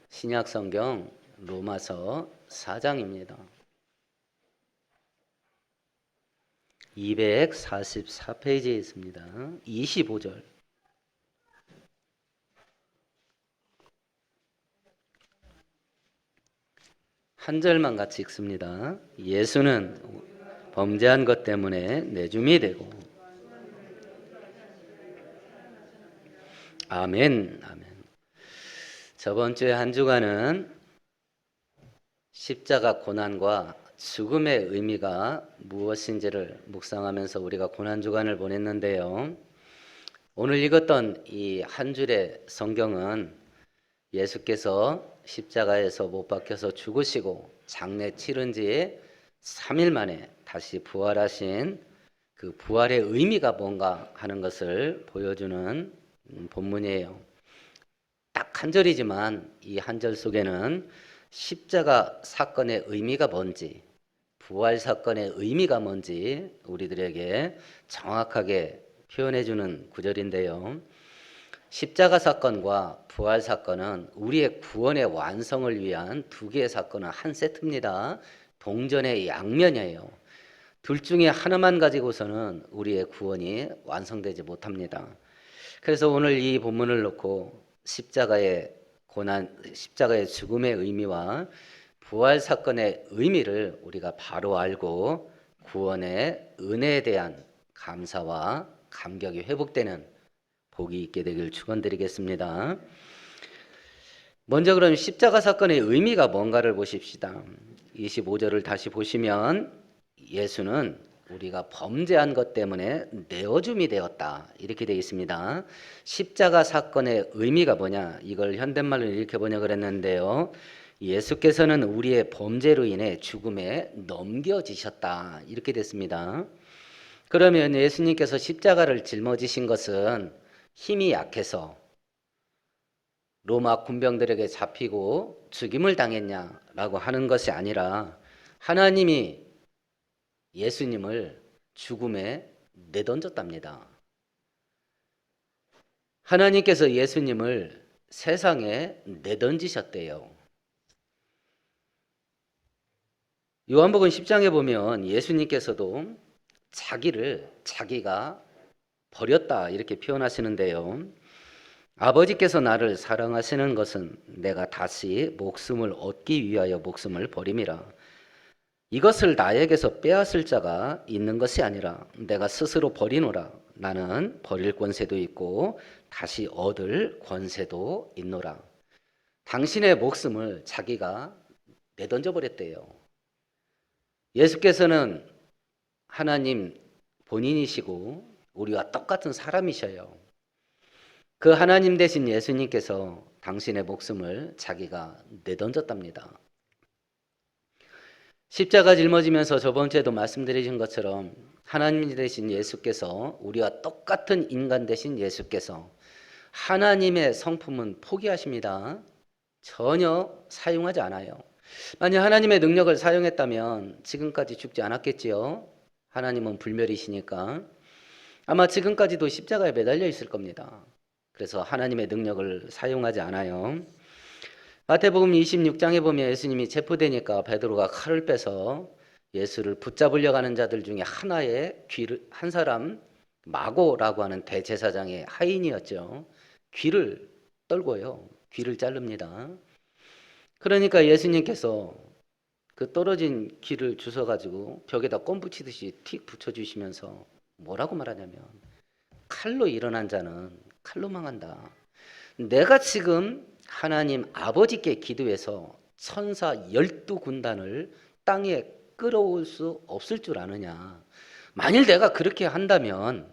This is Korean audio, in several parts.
신약 성경 로마서 4장입니다. 244페이지에 있습니다. 25절. 한 절만 같이 읽습니다. 예수는 범죄한 것 때문에 내줌이 되고. 아멘. 아멘. 저번 주에 한 주간은 십자가 고난과 죽음의 의미가 무엇인지를 묵상하면서 우리가 고난 주간을 보냈는데요. 오늘 읽었던 이 한 줄의 성경은 예수께서 십자가에서 못 박혀서 죽으시고 장례 치른 지 3일 만에 다시 부활하신 그 부활의 의미가 뭔가 하는 것을 보여주는 본문이에요. 딱 한 절이지만 이 한 절 속에는 십자가 사건의 의미가 뭔지, 부활 사건의 의미가 뭔지 우리들에게 정확하게 표현해주는 구절인데요. 십자가 사건과 부활 사건은 우리의 구원의 완성을 위한 두 개의 사건은 한 세트입니다. 동전의 양면이에요. 둘 중에 하나만 가지고서는 우리의 구원이 완성되지 못합니다. 그래서 오늘 이 본문을 놓고 십자가의 고난, 십자가의 죽음의 의미와 부활 사건의 의미를 우리가 바로 알고 구원의 은혜에 대한 감사와 감격이 회복되는 복이 있게 되길 축원드리겠습니다. 먼저 그럼 십자가 사건의 의미가 뭔가를 보십시다. 25절을 다시 보시면 예수는 우리가 범죄한 것 때문에 내어줌이 되었다 이렇게 되어 있습니다. 십자가 사건의 의미가 뭐냐, 이걸 현대말로 이렇게 번역을 했는데요. 예수께서는 우리의 범죄로 인해 죽음에 넘겨지셨다 이렇게 됐습니다. 그러면 예수님께서 십자가를 짊어지신 것은 힘이 약해서 로마 군병들에게 잡히고 죽임을 당했냐라고 하는 것이 아니라 하나님이 예수님을 죽음에 내던졌답니다. 하나님께서 예수님을 세상에 내던지셨대요. 요한복음 10장에 보면 예수님께서도 자기가 버렸다 이렇게 표현하시는데요. 아버지께서 나를 사랑하시는 것은 내가 다시 목숨을 얻기 위하여 목숨을 버림이라. 이것을 나에게서 빼앗을 자가 있는 것이 아니라 내가 스스로 버리노라. 나는 버릴 권세도 있고 다시 얻을 권세도 있노라. 당신의 목숨을 자기가 내던져 버렸대요. 예수께서는 하나님 본인이시고 우리와 똑같은 사람이셔요. 그 하나님 대신 예수님께서 당신의 목숨을 자기가 내던졌답니다. 십자가 짊어지면서 저번 주에도 말씀드린 것처럼 하나님 대신 예수께서 우리와 똑같은 인간 대신 예수께서 하나님의 성품은 포기하십니다. 전혀 사용하지 않아요. 만약 하나님의 능력을 사용했다면 지금까지 죽지 않았겠지요. 하나님은 불멸이시니까 아마 지금까지도 십자가에 매달려 있을 겁니다. 그래서 하나님의 능력을 사용하지 않아요. 마태복음 26장에 보면 예수님이 체포되니까 베드로가 칼을 빼서 예수를 붙잡으려고 하는 자들 중에 하나의 귀를, 한 사람 마고라고 하는 대제사장의 하인이었죠. 귀를 떨고요. 귀를 자릅니다. 그러니까 예수님께서 그 떨어진 귀를 주워가지고 벽에다 껌 붙이듯이 틱 붙여주시면서 뭐라고 말하냐면 칼로 일어난 자는 칼로 망한다. 내가 지금 하나님 아버지께 기도해서 천사 12군단을 땅에 끌어올 수 없을 줄 아느냐. 만일 내가 그렇게 한다면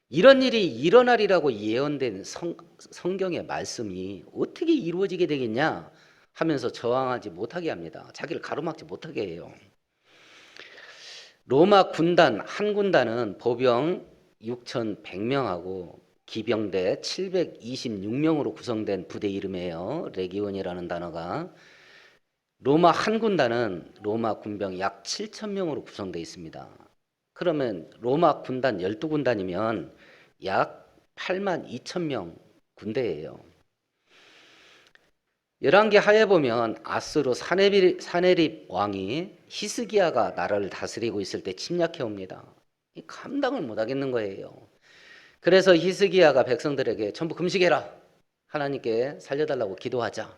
이런 일이 일어나리라고 예언된 성경의 말씀이 어떻게 이루어지게 되겠냐 하면서 저항하지 못하게 합니다. 자기를 가로막지 못하게 해요. 로마 군단 한 군단은 보병 6,100명하고 기병대 726명으로 구성된 부대 이름이에요. 레기온이라는 단어가. 로마 한 군단은 로마 군병 약 7,000명으로 구성되어 있습니다. 그러면 로마 군단 12군단이면 약 82,000명 군대예요. 열왕기 하에 보면 아수르 사네립 왕이 히스기야가 나라를 다스리고 있을 때 침략해 옵니다. 감당을 못 하겠는 거예요. 그래서 히스기야가 백성들에게 전부 금식해라. 하나님께 살려달라고 기도하자.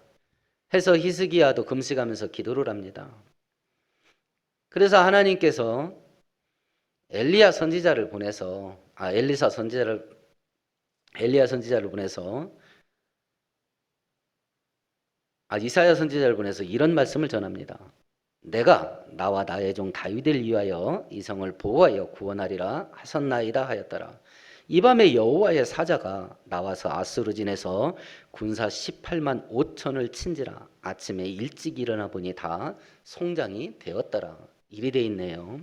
해서 히스기야도 금식하면서 기도를 합니다. 그래서 하나님께서 엘리야 선지자를 보내서 이사야 선지자를 보내서 이런 말씀을 전합니다. 내가 나와 나의 종 다윗을 위하여 이 성을 보호하여 구원하리라 하셨나이다 하였더라. 이 밤에 여호와의 사자가 나와서 아수르진에서 군사 18만 5천을 친지라. 아침에 일찍 일어나 보니 다 송장이 되었더라. 이리 돼 있네요.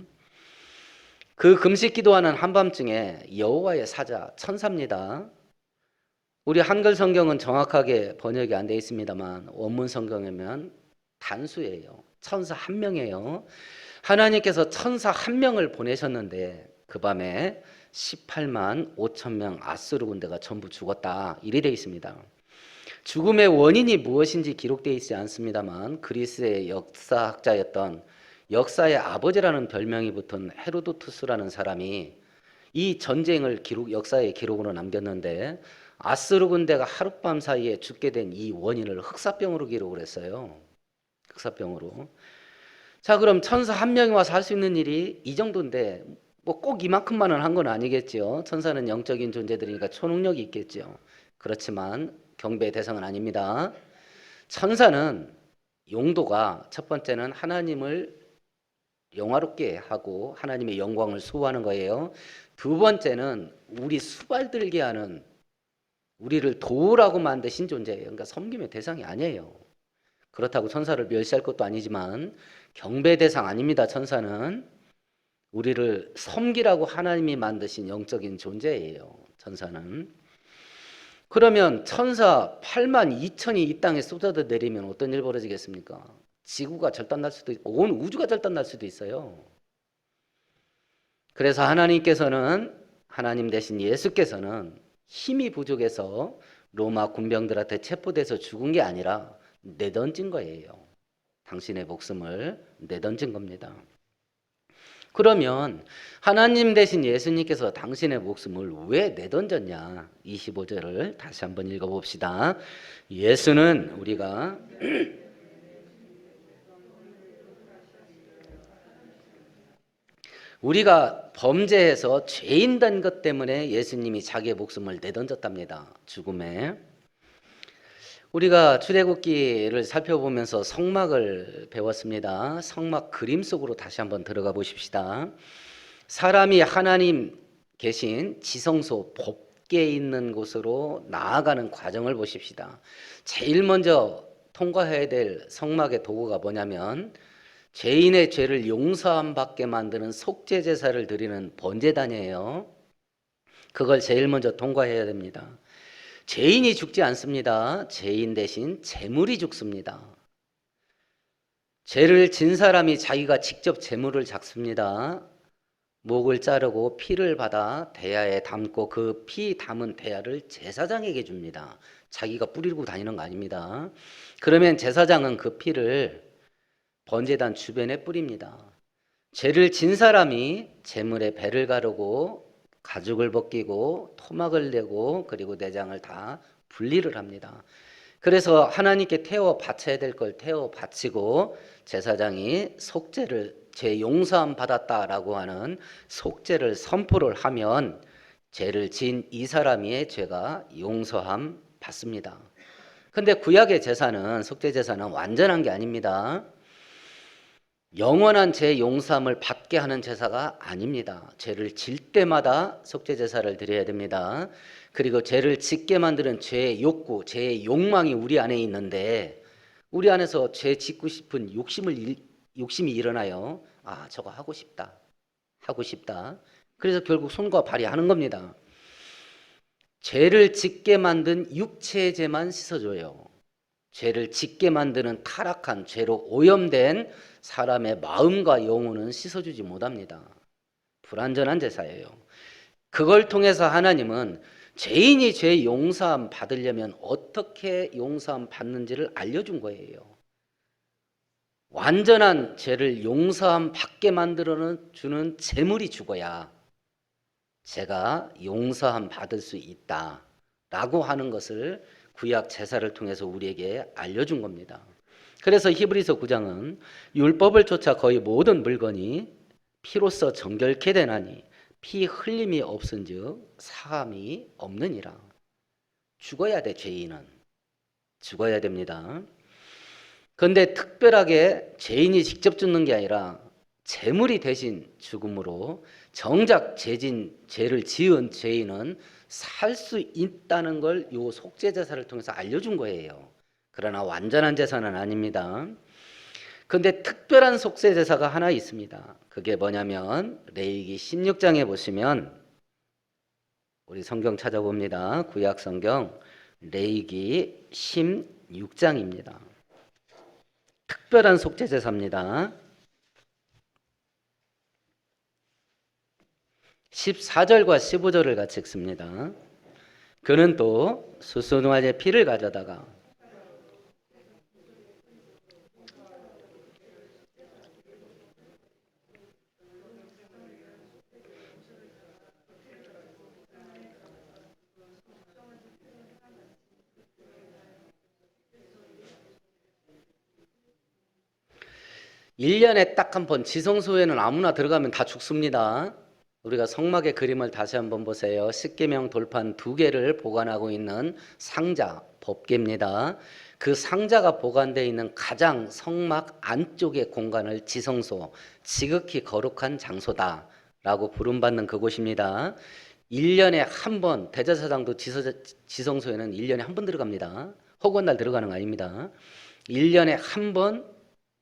그 금식 기도하는 한밤중에 여호와의 사자, 천사입니다. 우리 한글 성경은 정확하게 번역이 안 돼 있습니다만 원문 성경이면 단수예요. 천사 한 명이에요. 하나님께서 천사 한 명을 보내셨는데 그 밤에 18만 5천 명 아수르 군대가 전부 죽었다. 이리 돼 있습니다. 죽음의 원인이 무엇인지 기록되어 있지 않습니다만 그리스의 역사학자였던 역사의 아버지라는 별명이 붙은 헤로도투스라는 사람이 이 전쟁을 역사의 기록으로 남겼는데 아수르 군대가 하룻밤 사이에 죽게 된 이 원인을 흑사병으로 기록을 했어요. 흑사병으로. 자, 그럼 천사 한 명이 와서 할 수 있는 일이 이 정도인데 뭐 꼭 이만큼만은 한 건 아니겠죠. 천사는 영적인 존재들이니까 초능력이 있겠죠. 그렇지만 경배의 대상은 아닙니다. 천사는 용도가 첫 번째는 하나님을 영화롭게 하고 하나님의 영광을 수호하는 거예요. 두 번째는 우리 수발들게 하는, 우리를 도우라고 만드신 존재예요. 그러니까 섬김의 대상이 아니에요. 그렇다고 천사를 멸시할 것도 아니지만 경배 대상 아닙니다. 천사는 우리를 섬기라고 하나님이 만드신 영적인 존재예요. 천사는. 그러면 천사 8만 2천이 이 땅에 쏟아져 내리면 어떤 일 벌어지겠습니까? 지구가 절단날 수도 있고 온 우주가 절단날 수도 있어요. 그래서 하나님 대신 예수께서는 힘이 부족해서 로마 군병들한테 체포돼서 죽은 게 아니라 내던진 거예요. 당신의 목숨을 내던진 겁니다. 그러면 하나님 대신 예수님께서 당신의 목숨을 왜 내던졌냐? 25절을 다시 한번 읽어봅시다. 예수는 우리가 범죄해서 죄인 된 것 때문에 예수님이 자기의 목숨을 내던졌답니다. 죽음에. 우리가 출애굽기를 살펴보면서 성막을 배웠습니다. 성막 그림 속으로 다시 한번 들어가 보십시다. 사람이 하나님 계신 지성소 법궤 있는 곳으로 나아가는 과정을 보십시다. 제일 먼저 통과해야 될 성막의 도구가 뭐냐면 죄인의 죄를 용서함 받게 만드는 속죄 제사를 드리는 번제단이에요. 그걸 제일 먼저 통과해야 됩니다. 죄인이 죽지 않습니다. 죄인 대신 제물이 죽습니다. 죄를 진 사람이 자기가 직접 제물을 잡습니다. 목을 자르고 피를 받아 대야에 담고 그 피 담은 대야를 제사장에게 줍니다. 자기가 뿌리고 다니는 거 아닙니다. 그러면 제사장은 그 피를 번제단 주변에 뿌립니다. 죄를 진 사람이 제물의 배를 가르고 가죽을 벗기고 토막을 내고 그리고 내장을 다 분리를 합니다. 그래서 하나님께 태워 바쳐야 될 걸 태워 바치고 제사장이 속죄를 죄 용서함 받았다라고 하는 속죄를 선포를 하면 죄를 진 이 사람의 죄가 용서함 받습니다. 근데 구약의 제사는 속죄 제사는 완전한 게 아닙니다. 영원한 죄 용서함을 받게 하는 제사가 아닙니다. 죄를 질 때마다 속죄 제사를 드려야 됩니다. 그리고 죄를 짓게 만드는 죄의 욕구, 죄의 욕망이 우리 안에 있는데 우리 안에서 죄 짓고 싶은 욕심이 일어나요. 아, 저거 하고 싶다. 그래서 결국 손과 발이 하는 겁니다. 죄를 짓게 만든 육체의 죄만 씻어줘요. 죄를 짓게 만드는 타락한 죄로 오염된 사람의 마음과 영혼은 씻어주지 못합니다. 불완전한 제사예요. 그걸 통해서 하나님은 죄인이 죄 용서함 받으려면 어떻게 용서함 받는지를 알려준 거예요. 완전한 죄를 용서함 받게 만들어 주는 제물이 죽어야 제가 용서함 받을 수 있다라고 하는 것을 구약 제사를 통해서 우리에게 알려준 겁니다. 그래서 히브리서 9장은 율법을 쫓아 거의 모든 물건이 피로써 정결케 되나니 피 흘림이 없은즉 사함이 없느니라. 죽어야 돼. 죄인은 죽어야 됩니다. 그런데 특별하게 죄인이 직접 죽는 게 아니라 제물이 대신 죽음으로 정작 죄를 지은 죄인은 살 수 있다는 걸 요 속죄 제사를 통해서 알려준 거예요. 그러나 완전한 제사는 아닙니다. 그런데 특별한 속죄 제사가 하나 있습니다. 그게 뭐냐면 레위기 16장에 보시면 우리 성경 찾아봅니다. 구약 성경 레위기 16장입니다. 특별한 속죄 제사입니다. 14절과 15절을 같이 읽습니다. 그는 또 수수송아지의 피를 가져다가 1년에 딱 한 번, 지성소에는 아무나 들어가면 다 죽습니다. 우리가 성막의 그림을 다시 한번 보세요. 십계명 돌판 2개를 보관하고 있는 상자, 법궤입니다. 그 상자가 보관되어 있는 가장 성막 안쪽의 공간을 지성소, 지극히 거룩한 장소다라고 부름받는 그곳입니다. 1년에 한 번, 대제사장도 지성소에는 1년에 한 번 들어갑니다. 허구한 날 들어가는 거 아닙니다. 1년에 한 번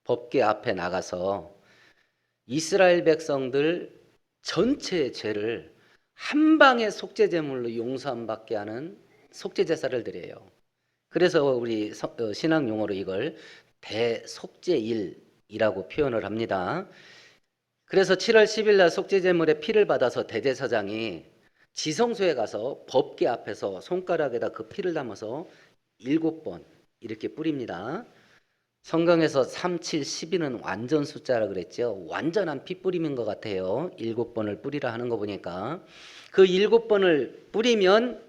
법궤 앞에 나가서 이스라엘 백성들 전체의 죄를 한 방에 속죄 제물로 용서함 받게 하는 속죄 제사를 드려요. 그래서 우리 신앙 용어로 이걸 대속죄일이라고 표현을 합니다. 그래서 7월 10일 날 속죄 제물의 피를 받아서 대제사장이 지성소에 가서 법궤 앞에서 손가락에다 그 피를 담아서 7번 이렇게 뿌립니다. 성경에서 3, 7, 12는 완전 숫자라 그랬죠. 완전한 피 뿌림인 것 같아요. 7번을 뿌리라 하는 거 보니까. 그 7번을 뿌리면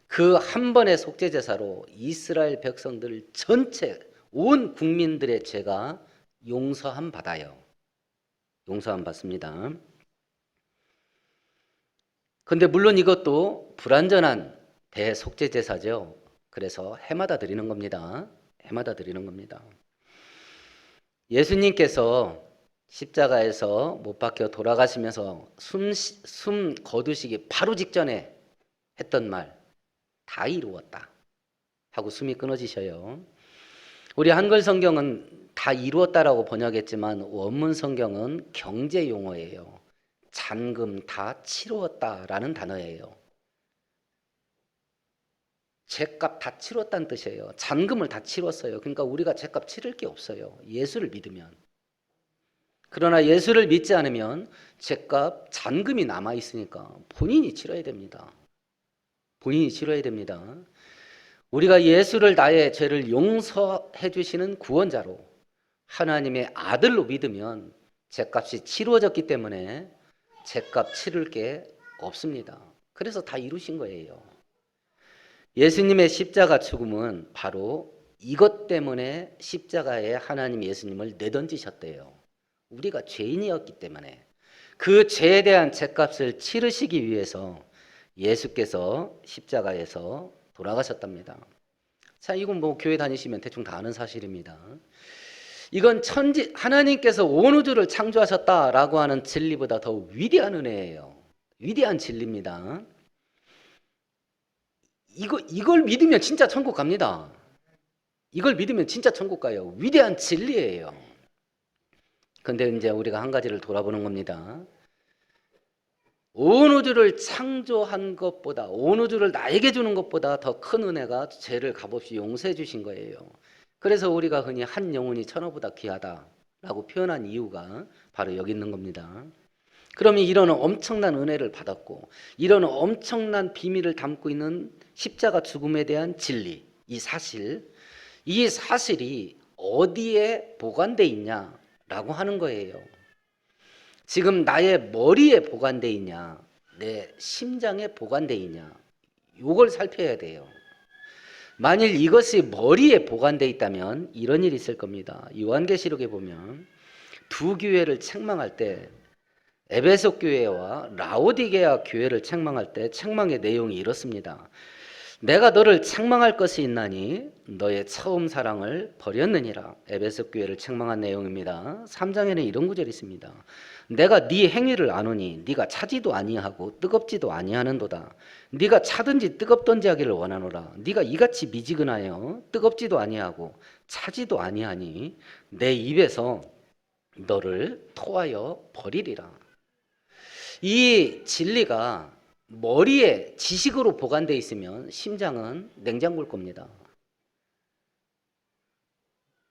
그 한 번의 속죄 제사로 이스라엘 백성들 전체 온 국민들의 죄가 용서함 받아요. 용서함 받습니다. 근데 물론 이것도 불완전한 대속죄 제사죠. 그래서 해마다 드리는 겁니다. 해마다 드리는 겁니다. 예수님께서 십자가에서 못 박혀 돌아가시면서 숨 거두시기 바로 직전에 했던 말, 다 이루었다 하고 숨이 끊어지셔요. 우리 한글 성경은 다 이루었다라고 번역했지만 원문 성경은 경제 용어예요. 잔금 다 치루었다라는 단어예요. 죄값 다 치렀다는 뜻이에요. 잔금을 다 치렀어요. 그러니까 우리가 죄값 치를 게 없어요. 예수를 믿으면. 그러나 예수를 믿지 않으면 죄값 잔금이 남아 있으니까 본인이 치러야 됩니다. 본인이 치러야 됩니다. 우리가 예수를 나의 죄를 용서해 주시는 구원자로 하나님의 아들로 믿으면 죄값이 치루어졌기 때문에 죄값 치를 게 없습니다. 그래서 다 이루신 거예요. 예수님의 십자가 죽음은 바로 이것 때문에 십자가에 하나님 예수님을 내던지셨대요. 우리가 죄인이었기 때문에 그 죄에 대한 죄값을 치르시기 위해서 예수께서 십자가에서 돌아가셨답니다. 자, 이건 뭐 교회 다니시면 대충 다 아는 사실입니다. 이건 하나님께서 온 우주를 창조하셨다라고 하는 진리보다 더 위대한 은혜예요. 위대한 진리입니다. 이걸 믿으면 진짜 천국 갑니다. 이걸 믿으면 진짜 천국 가요. 위대한 진리예요. 근데 이제 우리가 한 가지를 돌아보는 겁니다. 온 우주를 창조한 것보다, 온 우주를 나에게 주는 것보다 더 큰 은혜가 죄를 값없이 용서해 주신 거예요. 그래서 우리가 흔히 한 영혼이 천하보다 귀하다라고 표현한 이유가 바로 여기 있는 겁니다. 그러면 이런 엄청난 은혜를 받았고 이런 엄청난 비밀을 담고 있는 십자가 죽음에 대한 진리, 이 사실이 어디에 보관돼 있냐라고 하는 거예요. 지금 나의 머리에 보관돼 있냐, 내 심장에 보관돼 있냐, 이걸 살펴야 돼요. 만일 이것이 머리에 보관돼 있다면 이런 일이 있을 겁니다. 요한계시록에 보면 두 교회를 책망할 때 에베소 교회와 라오디게아 교회를 책망할 때 책망의 내용이 이렇습니다. 내가 너를 책망할 것이 있나니 너의 처음 사랑을 버렸느니라. 에베소 교회를 책망한 내용입니다. 3장에는 이런 구절이 있습니다. 내가 네 행위를 아노니 네가 차지도 아니하고 뜨겁지도 아니하는도다. 네가 차든지 뜨겁든지 하기를 원하노라. 네가 이같이 미지근하여 뜨겁지도 아니하고 차지도 아니하니 내 입에서 너를 토하여 버리리라. 이 진리가 머리에 지식으로 보관되어 있으면 심장은 냉장고일 겁니다.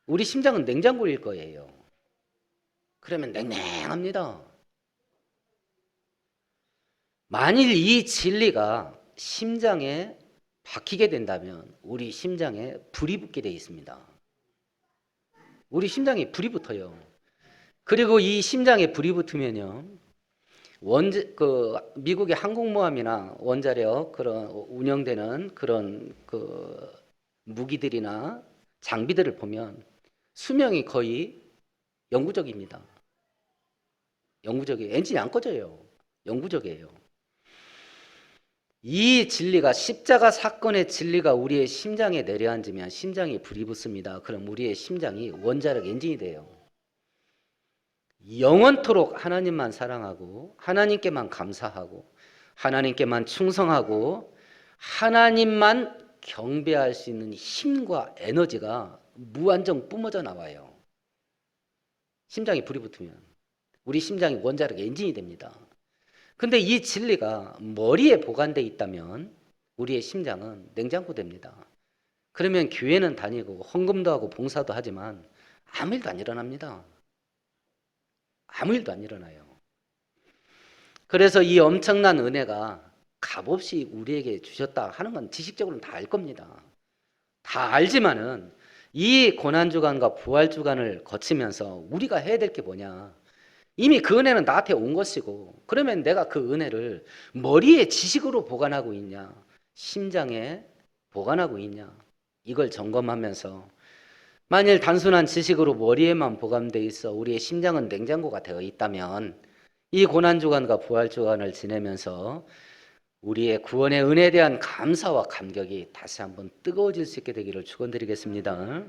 우리 심장은 냉장고일 거예요. 그러면 냉랭합니다. 만일 이 진리가 심장에 박히게 된다면 우리 심장에 불이 붙게 되어 있습니다. 우리 심장에 불이 붙어요. 그리고 이 심장에 불이 붙으면요, 미국의 항공모함이나 원자력 그런 운영되는 그런 무기들이나 장비들을 보면 수명이 거의 영구적입니다. 영구적이에요. 엔진이 안 꺼져요. 영구적이에요. 이 진리가, 십자가 사건의 진리가 우리의 심장에 내려앉으면 심장에 불이 붙습니다. 그럼 우리의 심장이 원자력 엔진이 돼요. 영원토록 하나님만 사랑하고 하나님께만 감사하고 하나님께만 충성하고 하나님만 경배할 수 있는 힘과 에너지가 무한정 뿜어져 나와요. 심장에 불이 붙으면 우리 심장이 원자력 엔진이 됩니다. 근데 이 진리가 머리에 보관되어 있다면 우리의 심장은 냉장고 됩니다. 그러면 교회는 다니고 헌금도 하고 봉사도 하지만 아무 일도 안 일어납니다. 아무 일도 안 일어나요. 그래서 이 엄청난 은혜가 값없이 우리에게 주셨다 하는 건 지식적으로는 다 알 겁니다. 다 알지만은 이 고난주간과 부활주간을 거치면서 우리가 해야 될 게 뭐냐, 이미 그 은혜는 나한테 온 것이고, 그러면 내가 그 은혜를 머리에 지식으로 보관하고 있냐, 심장에 보관하고 있냐, 이걸 점검하면서 만일 단순한 지식으로 머리에만 보관되어 있어 우리의 심장은 냉장고가 되어 있다면 이 고난주간과 부활주간을 지내면서 우리의 구원의 은혜에 대한 감사와 감격이 다시 한번 뜨거워질 수 있게 되기를 축원드리겠습니다.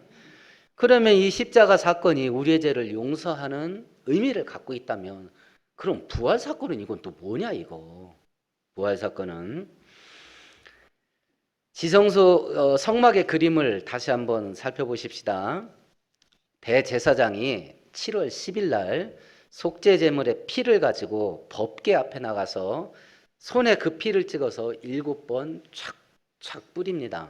그러면 이 십자가 사건이 우리의 죄를 용서하는 의미를 갖고 있다면 그럼 부활 사건은 이건 또 뭐냐 이거. 부활 사건은 지성소 성막의 그림을 다시 한번 살펴보십시다. 대제사장이 7월 10일 날 속죄제물의 피를 가지고 법궤 앞에 나가서 손에 그 피를 찍어서 7번 착착 뿌립니다.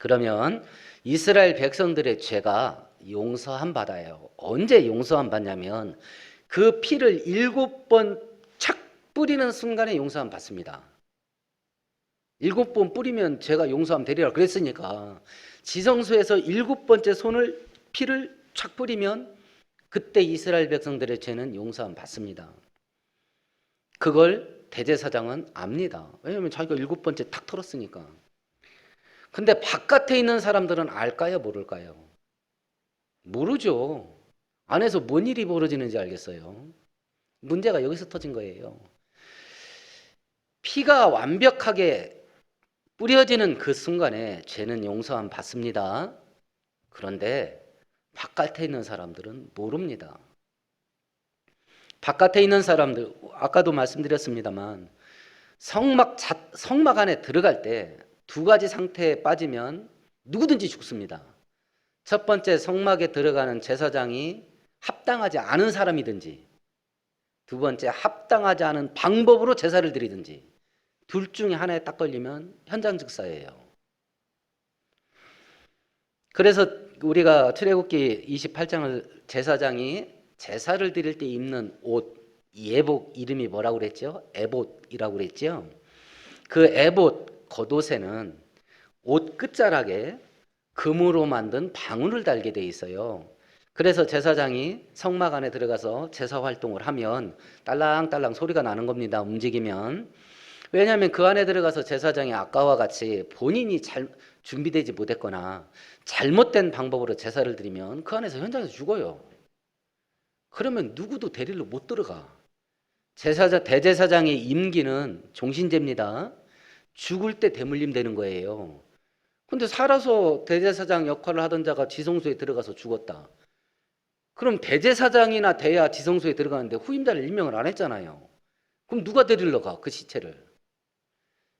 그러면 이스라엘 백성들의 죄가 용서함 받아요. 언제 용서함 받냐면 그 피를 7번 착 뿌리는 순간에 용서함 받습니다. 7번 뿌리면 죄가 용서함 되리라 그랬으니까 지성소에서 7번째 피를 착 뿌리면 그때 이스라엘 백성들의 죄는 용서함 받습니다. 그걸 대제사장은 압니다. 왜냐하면 자기가 7번째 탁 털었으니까. 근데 바깥에 있는 사람들은 알까요? 모를까요? 모르죠. 안에서 뭔 일이 벌어지는지 알겠어요. 문제가 여기서 터진 거예요. 피가 완벽하게 뿌려지는 그 순간에 죄는 용서함 받습니다. 그런데 바깥에 있는 사람들은 모릅니다. 바깥에 있는 사람들, 아까도 말씀드렸습니다만 성막 안에 들어갈 때 두 가지 상태에 빠지면 누구든지 죽습니다. 첫 번째, 성막에 들어가는 제사장이 합당하지 않은 사람이든지, 두 번째, 합당하지 않은 방법으로 제사를 드리든지, 둘 중에 하나에 딱 걸리면 현장 즉사예요. 그래서 우리가 출애굽기 28장을 제사장이 제사를 드릴 때 입는 옷, 이 예복 이름이 뭐라고 그랬죠? 에봇이라고 그랬죠? 그 에봇 겉옷에는 옷 끝자락에 금으로 만든 방울을 달게 돼 있어요. 그래서 제사장이 성막 안에 들어가서 제사 활동을 하면 딸랑딸랑 소리가 나는 겁니다. 움직이면. 왜냐하면 그 안에 들어가서 제사장이 아까와 같이 본인이 잘 준비되지 못했거나 잘못된 방법으로 제사를 드리면 그 안에서 현장에서 죽어요. 그러면 누구도 데리러 못 들어가. 대제사장의 임기는 종신제입니다. 죽을 때 대물림 되는 거예요. 근데 살아서 대제사장 역할을 하던 자가 지성소에 들어가서 죽었다. 그럼 대제사장이나 돼야 지성소에 들어가는데 후임자를 임명을 안 했잖아요. 그럼 누가 데리러 가, 그 시체를?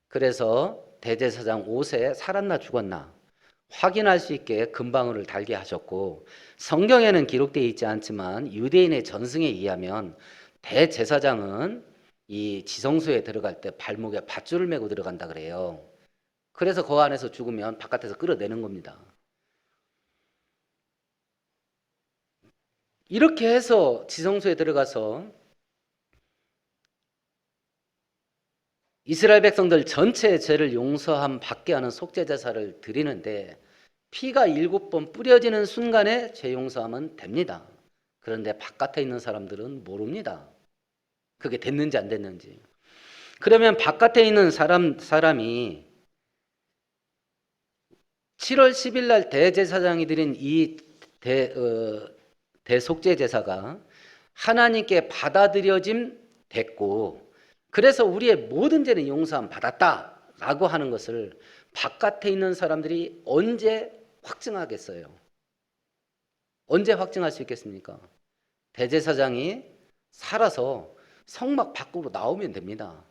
그래서 대제사장 옷에 살았나 죽었나 확인할 수 있게 금방울을 달게 하셨고, 성경에는 기록되어 있지 않지만 유대인의 전승에 의하면 대제사장은 이 지성소에 들어갈 때 발목에 밧줄을 메고 들어간다 그래요. 그래서 그 안에서 죽으면 바깥에서 끌어내는 겁니다. 이렇게 해서 지성소에 들어가서 이스라엘 백성들 전체의 죄를 용서함 받게 하는 속죄제사를 드리는데 피가 7번 뿌려지는 순간에 죄 용서하면 됩니다. 그런데 바깥에 있는 사람들은 모릅니다. 그게 됐는지 안 됐는지. 그러면 바깥에 있는 사람이 7월 10일 날 대제사장이 드린 이 대속죄제사가 하나님께 받아들여짐 됐고, 그래서 우리의 모든 죄는 용서함 받았다라고 하는 것을 바깥에 있는 사람들이 언제 확증하겠어요? 언제 확증할 수 있겠습니까? 대제사장이 살아서 성막 밖으로 나오면 됩니다.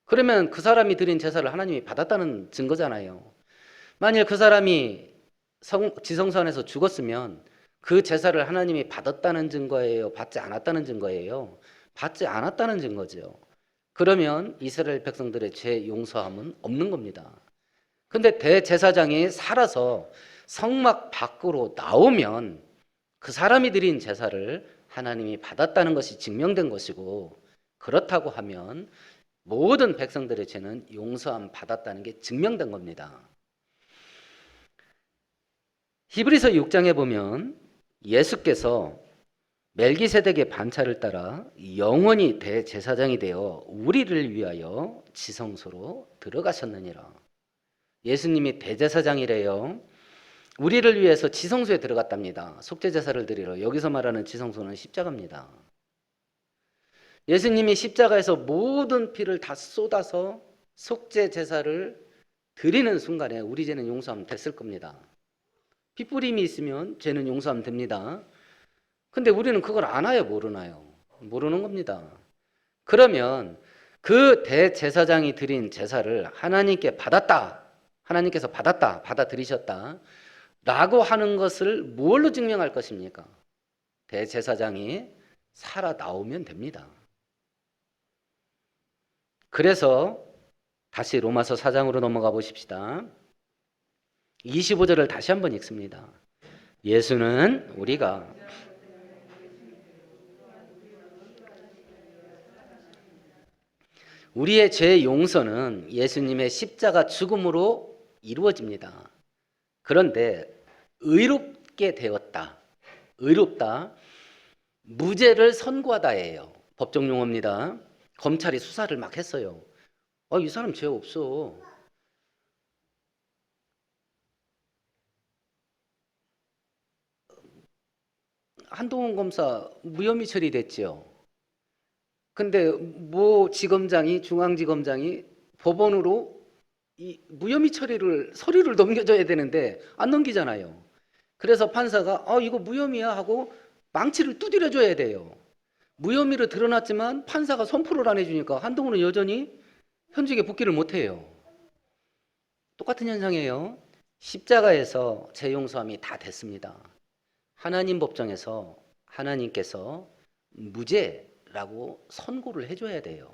그러면 그 사람이 드린 제사를 하나님이 받았다는 증거잖아요. 만일 그 사람이 지성소 안에서 죽었으면 그 제사를 하나님이 받았다는 증거예요? 받지 않았다는 증거예요? 받지 않았다는 증거죠. 그러면 이스라엘 백성들의 죄 용서함은 없는 겁니다. 근데 대제사장이 살아서 성막 밖으로 나오면 그 사람이 드린 제사를 하나님이 받았다는 것이 증명된 것이고, 그렇다고 하면 모든 백성들의 죄는 용서함 받았다는 게 증명된 겁니다. 히브리서 6장에 보면 예수께서 멜기세덱의 반차를 따라 영원히 대제사장이 되어 우리를 위하여 지성소로 들어가셨느니라. 예수님이 대제사장이래요. 우리를 위해서 지성소에 들어갔답니다. 속죄제사를 드리러. 여기서 말하는 지성소는 십자가입니다. 예수님이 십자가에서 모든 피를 다 쏟아서 속죄제사를 드리는 순간에 우리 죄는 용서하면 됐을 겁니다. 피 뿌림이 있으면 죄는 용서하면 됩니다. 근데 우리는 그걸 아나요, 모르나요? 모르는 겁니다. 그러면 그 대제사장이 드린 제사를 하나님께 받았다, 하나님께서 받았다, 받아들이셨다 라고 하는 것을 뭘로 증명할 것입니까? 대제사장이 살아 나오면 됩니다. 그래서 다시 로마서 4장으로 넘어가 보십시다. 25절을 다시 한번 읽습니다. 예수는 우리가 우리의 죄 용서는 예수님의 십자가 죽음으로 이루어집니다. 그런데 의롭게 되었다, 의롭다, 무죄를 선고하다예요. 법정 용어입니다. 검찰이 수사를 막 했어요. 이 사람 죄 없어. 한동훈 검사 무혐의 처리됐죠. 근데 모 지검장이, 중앙지검장이 법원으로 이 무혐의 처리를 서류를 넘겨줘야 되는데 안 넘기잖아요. 그래서 판사가 이거 무혐의야 하고 망치를 두드려 줘야 돼요. 무혐의로 드러났지만 판사가 선포를 안 해주니까 한동훈은 여전히 현직에 복귀를 못해요. 똑같은 현상이에요. 십자가에서 죄 용서함이 다 됐습니다. 하나님 법정에서 하나님께서 무죄라고 선고를 해줘야 돼요.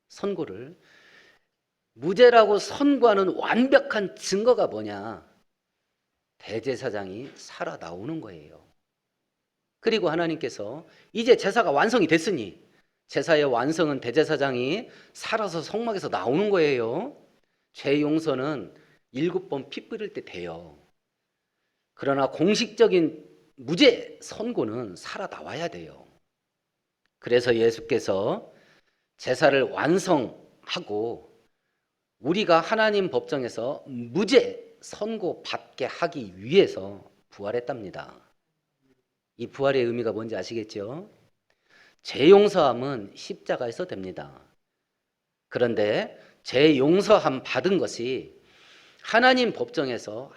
선고를. 무죄라고 선고하는 완벽한 증거가 뭐냐? 대제사장이 살아 나오는 거예요. 그리고 하나님께서 이제 제사가 완성이 됐으니 제사의 완성은 대제사장이 살아서 성막에서 나오는 거예요. 죄 용서는 7번 피 뿌릴 때 돼요. 그러나 공식적인 무죄 선고는 살아 나와야 돼요. 그래서 예수께서 제사를 완성하고 우리가 하나님 법정에서 무죄 선고 받게 하기 위해서 부활했답니다. 이 부활의 의미가 뭔지 아시겠죠? 죄 용서함은 십자가에서 됩니다. 그런데 죄 용서함 받은 것이 하나님 법정에서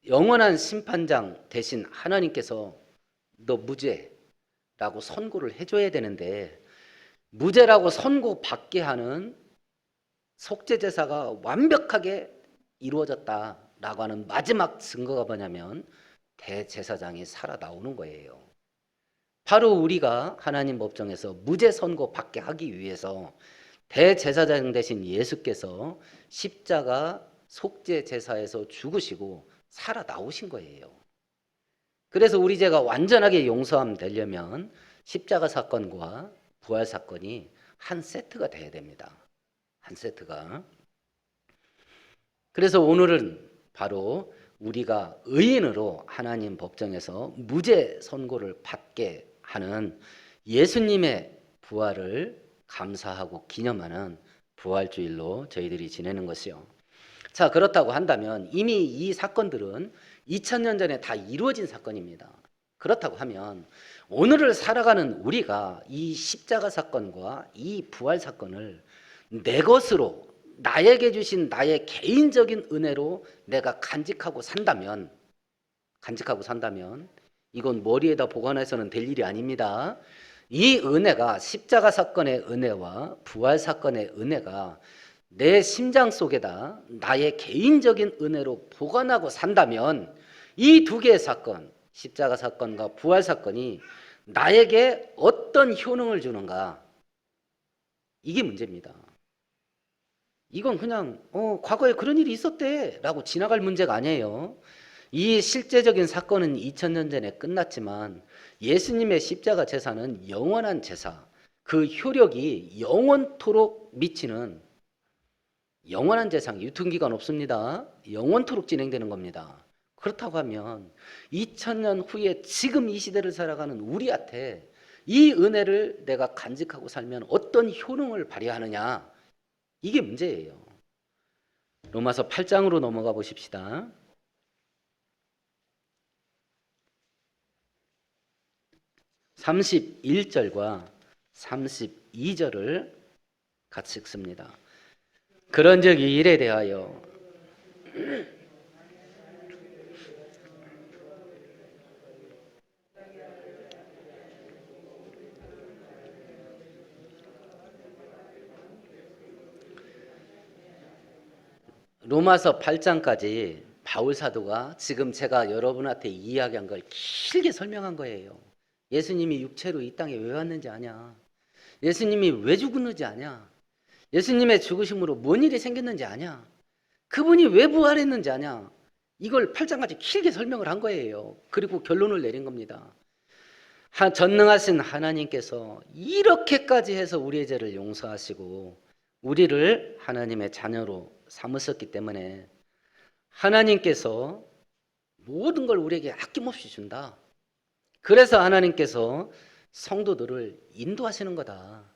영원한 심판장 대신 하나님께서 너 무죄라고 선고를 해줘야 되는데, 무죄라고 선고받게 하는 속죄제사가 완벽하게 이루어졌다라고 하는 마지막 증거가 뭐냐면 대제사장이 살아 나오는 거예요. 바로 우리가 하나님 법정에서 무죄 선고받게 하기 위해서 대제사장 되신 예수께서 십자가 속죄제사에서 죽으시고 살아 나오신 거예요. 그래서 우리 죄가 완전하게 용서함 되려면 십자가 사건과 부활 사건이 한 세트가 돼야 됩니다. 한 세트가. 그래서 오늘은 바로 우리가 의인으로 하나님 법정에서 무죄 선고를 받게 하는 예수님의 부활을 감사하고 기념하는 부활주일로 저희들이 지내는 것이요. 자, 그렇다고 한다면 이미 이 사건들은 2000년 전에 다 이루어진 사건입니다. 그렇다고 하면 오늘을 살아가는 우리가 이 십자가 사건과 이 부활 사건을 내 것으로, 나에게 주신 나의 개인적인 은혜로 내가 간직하고 산다면 이건 머리에다 보관해서는 될 일이 아닙니다. 이 은혜가, 십자가 사건의 은혜와 부활 사건의 은혜가 내 심장 속에다 나의 개인적인 은혜로 보관하고 산다면 이 두 개의 사건, 십자가 사건과 부활 사건이 나에게 어떤 효능을 주는가, 이게 문제입니다. 이건 그냥 과거에 그런 일이 있었대 라고 지나갈 문제가 아니에요. 이 실제적인 사건은 2000년 전에 끝났지만 예수님의 십자가 제사는 영원한 제사, 그 효력이 영원토록 미치는 영원한 제사, 유통기간 없습니다. 영원토록 진행되는 겁니다. 그렇다고 하면 2000년 후에 지금 이 시대를 살아가는 우리한테 이 은혜를 내가 간직하고 살면 어떤 효능을 발휘하느냐, 이게 문제예요. 로마서 8장으로 넘어가 보십시다. (31절과) 32절을 같이 읽습니다. 그런즉 이 일에 대하여 로마서 8장까지 바울 사도가 지금 제가 여러분한테 이야기한 걸 길게 설명한 거예요. 예수님이 육체로 이 땅에 왜 왔는지 아냐? 예수님이 왜 죽었는지 아냐? 예수님의 죽으심으로 뭔 일이 생겼는지 아냐? 그분이 왜 부활했는지 아냐? 이걸 8장까지 길게 설명을 한 거예요. 그리고 결론을 내린 겁니다. 전능하신 하나님께서 이렇게까지 해서 우리의 죄를 용서하시고 우리를 하나님의 자녀로 삼으셨기 때문에 하나님께서 모든 걸 우리에게 아낌없이 준다. 그래서 하나님께서 성도들을 인도하시는 거다.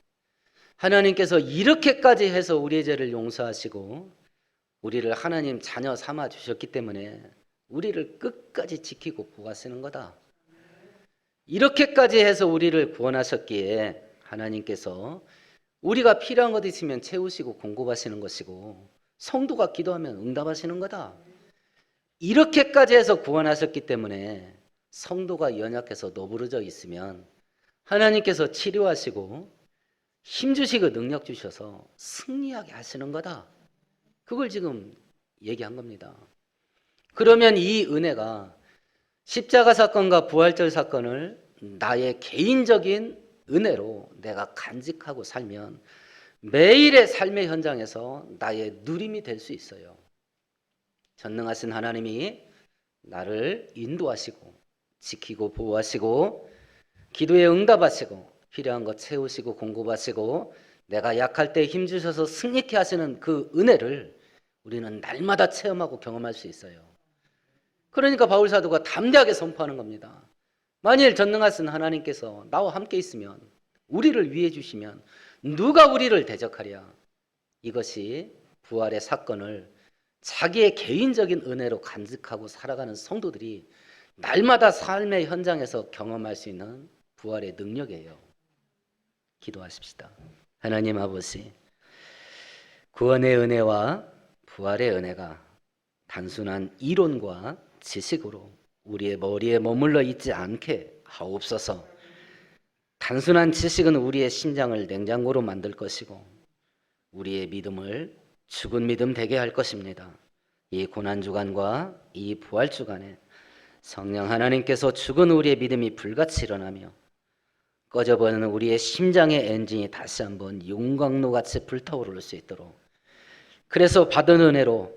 하나님께서 이렇게까지 해서 우리의 죄를 용서하시고 우리를 하나님 자녀 삼아 주셨기 때문에 우리를 끝까지 지키고 보호하시는 거다. 이렇게까지 해서 우리를 구원하셨기에 하나님께서 우리가 필요한 것 있으면 채우시고 공급하시는 것이고 성도가 기도하면 응답하시는 거다. 이렇게까지 해서 구원하셨기 때문에 성도가 연약해서 너부러져 있으면 하나님께서 치료하시고 힘주시고 능력 주셔서 승리하게 하시는 거다. 그걸 지금 얘기한 겁니다. 그러면 이 은혜가 십자가 사건과 부활절 사건을 나의 개인적인 은혜로 내가 간직하고 살면 매일의 삶의 현장에서 나의 누림이 될 수 있어요. 전능하신 하나님이 나를 인도하시고 지키고 보호하시고 기도에 응답하시고 필요한 것 채우시고 공급하시고 내가 약할 때 힘주셔서 승리케 하시는 그 은혜를 우리는 날마다 체험하고 경험할 수 있어요. 그러니까 바울 사도가 담대하게 선포하는 겁니다. 만일 전능하신 하나님께서 나와 함께 있으면, 우리를 위해 주시면 누가 우리를 대적하랴. 이것이 부활의 사건을 자기의 개인적인 은혜로 간직하고 살아가는 성도들이 날마다 삶의 현장에서 경험할 수 있는 부활의 능력이에요. 기도하십시다. 하나님 아버지, 구원의 은혜와 부활의 은혜가 단순한 이론과 지식으로 우리의 머리에 머물러 있지 않게 하옵소서. 단순한 지식은 우리의 심장을 냉장고로 만들 것이고 우리의 믿음을 죽은 믿음 되게 할 것입니다. 이 고난주간과 이 부활주간에 성령 하나님께서 죽은 우리의 믿음이 불같이 일어나며 꺼져버리는 우리의 심장의 엔진이 다시 한번 용광로같이 불타오를 수 있도록, 그래서 받은 은혜로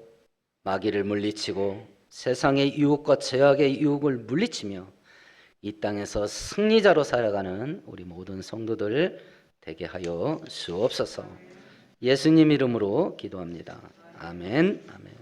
마귀를 물리치고 세상의 유혹과 죄악의 유혹을 물리치며 이 땅에서 승리자로 살아가는 우리 모든 성도들 되게 하여 주옵소서. 예수님 이름으로 기도합니다. 아멘. 아멘.